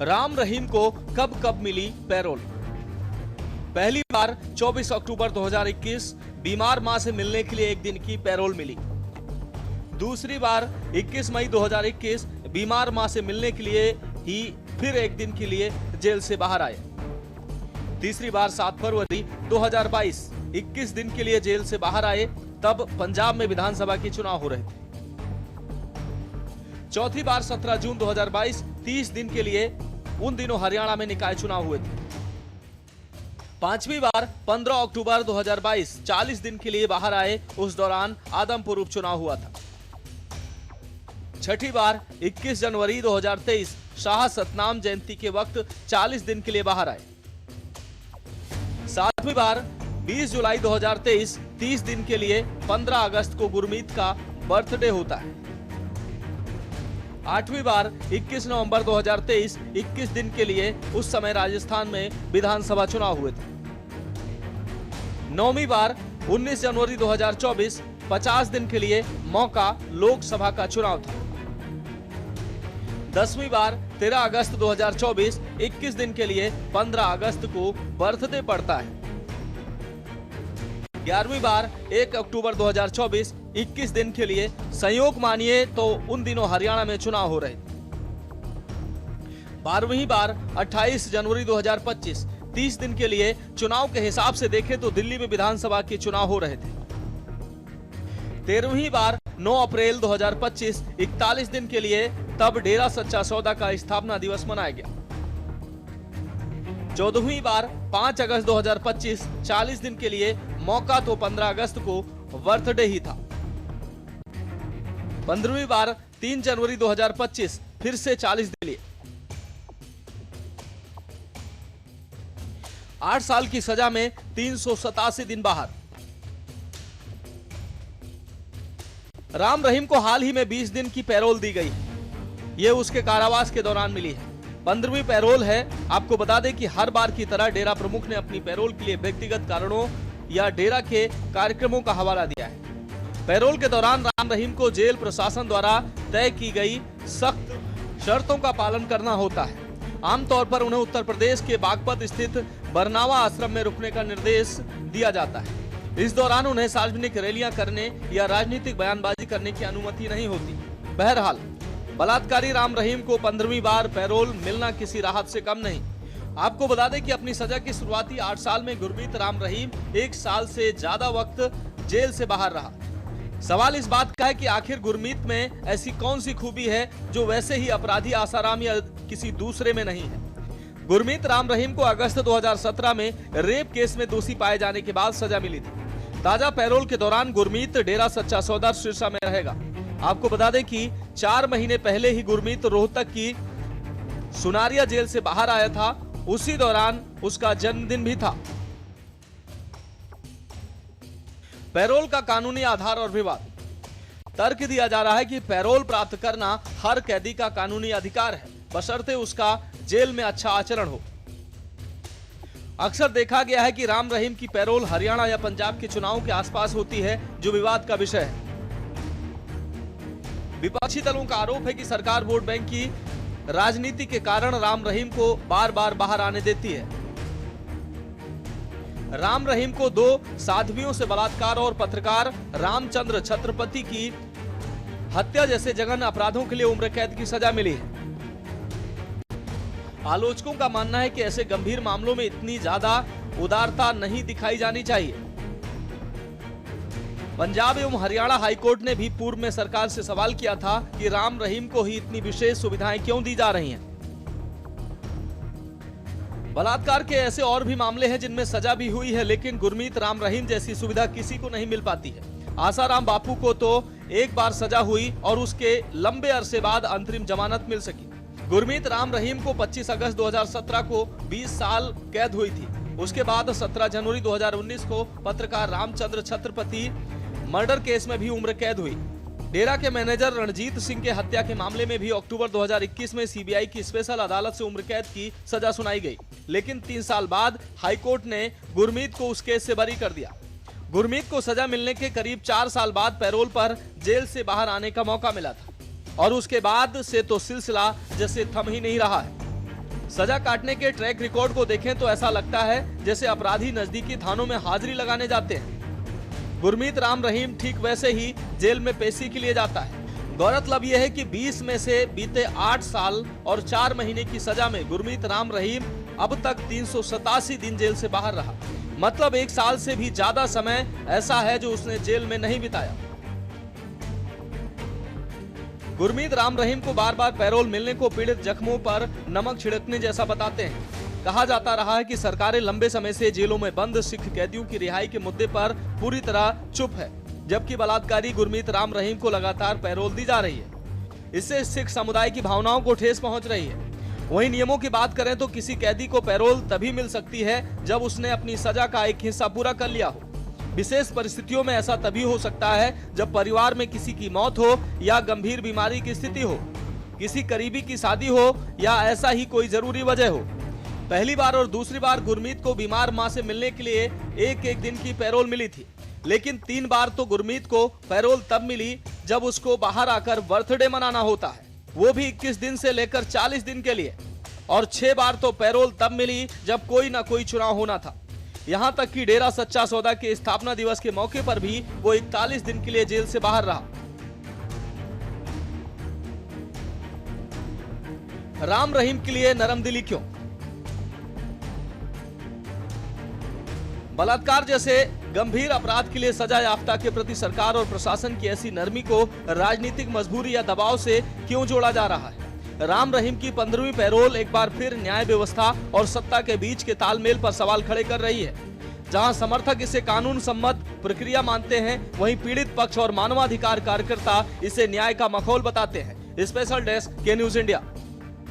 राम रहीम को कब कब मिली पैरोल? पहली बार 24 अक्टूबर 2021 बीमार मां से मिलने के लिए एक दिन की पैरोल मिली। दूसरी बार 21 मई 2021 बीमार मां से मिलने के लिए ही फिर एक दिन के लिए जेल से बाहर आए। तीसरी बार 7 फरवरी 2022 21 दिन के लिए जेल से बाहर आए, तब पंजाब में विधानसभा के चुनाव हो रहे थे। चौथी बार 17 जून 2022 30 दिन के लिए, उन दिनों हरियाणा में निकाय चुनाव हुए थे। पांचवी बार 15 अक्टूबर 2022 40 दिन के लिए बाहर आए, उस दौरान आदमपुर उपचुनाव हुआ था। छठी बार 21 जनवरी 2023 शाह सतनाम जयंती के वक्त 40 दिन के लिए बाहर आए। सातवीं बार 20 जुलाई 2023 30 दिन के लिए, 15 अगस्त को गुरमीत का बर्थडे होता है। आठवीं बार 21 नवंबर 2023 21 दिन के लिए, उस समय राजस्थान में विधानसभा चुनाव हुए थे। नौवीं बार 19 जनवरी 2024 50 दिन के लिए, मौका लोकसभा का चुनाव था। 10वीं बार 13 अगस्त 2024 21 दिन के लिए, 15 अगस्त को बर्थडे पड़ता है। 11वीं बार 1 अक्टूबर 2024 21 दिन के लिए, संयोग मानिए तो उन दिनों हरियाणा में चुनाव हो रहे थे। 12वीं बार 28 जनवरी 2025 30 दिन के लिए, चुनाव के हिसाब से देखें तो दिल्ली में विधानसभा के चुनाव हो रहे थे। 13वीं बार 9 अप्रैल 2025 41 दिन के लिए, तब डेरा सच्चा सौदा का स्थापना दिवस मनाया गया। 14वीं बार 5 अगस्त 2025 40 दिन के लिए, मौका तो 15 अगस्त को बर्थडे ही था। 15वीं बार 3 जनवरी 2025 फिर से 40 दिन के लिए। 8 साल की सजा में 387 दिन बाहर। राम रहीम को हाल ही में 20 दिन की पैरोल दी गई। यह उसके कारावास के दौरान मिली है। 15वीं पैरोल है। आपको बता दें कि हर बार की तरह डेरा प्रमुख ने अपनी पैरोल के लिए व्यक्तिगत कारणों या डेरा के कार्यक्रमों का हवाला दिया है। पैरोल के दौरान राम रहीम को जेल प्रशासन द्वारा तय की गई सख्त शर्तों का पालन करना होता है। आमतौर पर उन्हें उत्तर प्रदेश के बागपत स्थित बरनावा आश्रम में रुकने का निर्देश दिया जाता है। इस दौरान उन्हें सार्वजनिक रैलियां करने या राजनीतिक बयानबाजी करने की अनुमति नहीं होती। बहरहाल, बलात्कारी राम रहीम को 15वीं बार पैरोल मिलना किसी राहत से कम नहीं। आपको बता दें कि अपनी सजा की शुरुआती 8 साल में गुरमीत राम रहीम 1 साल से ज्यादा वक्त जेल से बाहर रहा। सवाल इस बात का है कि आखिर गुरमीत में ऐसी कौन सी खूबी है जो वैसे ही अपराधी आसाराम या किसी दूसरे में नहीं है। गुरमीत राम रहीम को अगस्त 2017 में रेप केस में दोषी पाए जाने के बाद सजा मिली थी। ताजा पैरोल के दौरान गुरमीत डेरा सच्चा सौदा सिरसा में रहेगा। आपको बता दें कि 4 महीने पहले ही गुरमीत रोहतक की सुनारिया जेल से बाहर आया था। उसी दौरान उसका जन्मदिन भी था। पैरोल का कानूनी आधार और विवाद। तर्क दिया जा रहा है कि पैरोल प्राप्त करना हर कैदी का कानूनी अधिकार है, बशर्ते उसका जेल में अच्छा आचरण हो। अक्सर देखा गया है कि राम रहीम की पैरोल हरियाणा या पंजाब के चुनावों के आसपास होती है, जो विवाद का विषय है। विपक्षी दलों का आरोप है कि सरकार वोट बैंक की राजनीति के कारण राम रहीम को बार बार बाहर आने देती है। राम रहीम को 2 साध्वियों से बलात्कार और पत्रकार रामचंद्र छत्रपति की हत्या जैसे जघन्य अपराधों के लिए उम्र कैद की सजा मिली है। आलोचकों का मानना है कि ऐसे गंभीर मामलों में इतनी ज्यादा उदारता नहीं दिखाई जानी चाहिए। पंजाब एवं हरियाणा हाईकोर्ट ने भी पूर्व में सरकार से सवाल किया था कि राम रहीम को ही इतनी विशेष सुविधाएं क्यों दी जा रही हैं। बलात्कार के ऐसे और भी मामले हैं जिनमें सजा भी हुई है, लेकिन गुरमीत राम रहीम जैसी सुविधा किसी को नहीं मिल पाती है। आसाराम बापू को तो एक बार सजा हुई और उसके लंबे अरसे बाद अंतरिम जमानत मिल सकी। गुरमीत राम रहीम को 25 अगस्त 2017 को 20 साल कैद हुई थी। उसके बाद 17 जनवरी 2019 को पत्रकार रामचंद्र छत्रपति मर्डर केस में भी उम्र कैद हुई। डेरा के मैनेजर रणजीत सिंह के हत्या के मामले में भी अक्टूबर 2021 में सीबीआई की स्पेशल अदालत से उम्र कैद की सजा सुनाई गई, लेकिन 3 साल बाद हाईकोर्ट ने गुरमीत को उस केस से बरी कर दिया। गुरमीत को सजा मिलने के करीब 4 साल बाद पैरोल पर जेल से बाहर आने का मौका मिला था और उसके बाद से तो सिलसिला जैसे थम ही नहीं रहा है। सजा काटने के ट्रैक रिकॉर्ड को देखें तो ऐसा लगता है जैसे अपराधी नजदीकी थानों में हाजिरी लगाने जाते हैं। गुरमीत राम रहीम ठीक वैसे ही जेल में पेशी के लिए जाता है। गौरतलब यह है कि 20 में से बीते 8 साल और 4 महीने की सजा में गुरमीत राम रहीम अब तक 387 दिन जेल से बाहर रहा। मतलब 1 साल से भी ज्यादा समय ऐसा है जो उसने जेल में नहीं बिताया। गुरमीत राम रहीम को बार बार पैरोल मिलने को पीड़ित जख्मों पर नमक छिड़कने जैसा बताते हैं। कहा जाता रहा है कि सरकारें लंबे समय से जेलों में बंद सिख कैदियों की रिहाई के मुद्दे पर पूरी तरह चुप है, जबकि बलात्कारी गुरमीत राम रहीम को लगातार पैरोल दी जा रही है। इससे सिख समुदाय की भावनाओं को ठेस पहुंच रही है। वहीं नियमों की बात करें तो किसी कैदी को पैरोल तभी मिल सकती है जब उसने अपनी सजा का एक हिस्सा पूरा कर लिया हो। विशेष परिस्थितियों में ऐसा तभी हो सकता है जब परिवार में किसी की मौत हो या गंभीर बीमारी की स्थिति हो, किसी करीबी की शादी हो या ऐसा ही कोई जरूरी वजह हो। पहली बार और दूसरी बार गुरमीत को बीमार मां से मिलने के लिए एक दिन की पैरोल मिली थी, लेकिन 3 बार तो गुरमीत को पैरोल तब मिली जब उसको बाहर आकर बर्थडे मनाना होता है, वो भी 21 दिन से लेकर 40 दिन के लिए। और 6 बार तो पैरोल तब मिली जब कोई ना कोई चुनाव होना था। यहां तक कि डेरा सच्चा सौदा के स्थापना दिवस के मौके पर भी वो 41 दिन के लिए जेल से बाहर रहा। राम रहीम के लिए नरमदिली क्यों? बलात्कार जैसे गंभीर अपराध के लिए सजा याफ्ता के प्रति सरकार और प्रशासन की ऐसी नरमी को राजनीतिक मजबूरी या दबाव से क्यों जोड़ा जा रहा है? राम रहीम की 15वीं पैरोल एक बार फिर न्याय व्यवस्था और सत्ता के बीच के तालमेल पर सवाल खड़े कर रही है। जहां समर्थक इसे कानून सम्मत प्रक्रिया मानते हैं, वहीं पीड़ित पक्ष और मानवाधिकार कार्यकर्ता इसे न्याय का मखौल बताते हैं। स्पेशल डेस्क के न्यूज इंडिया।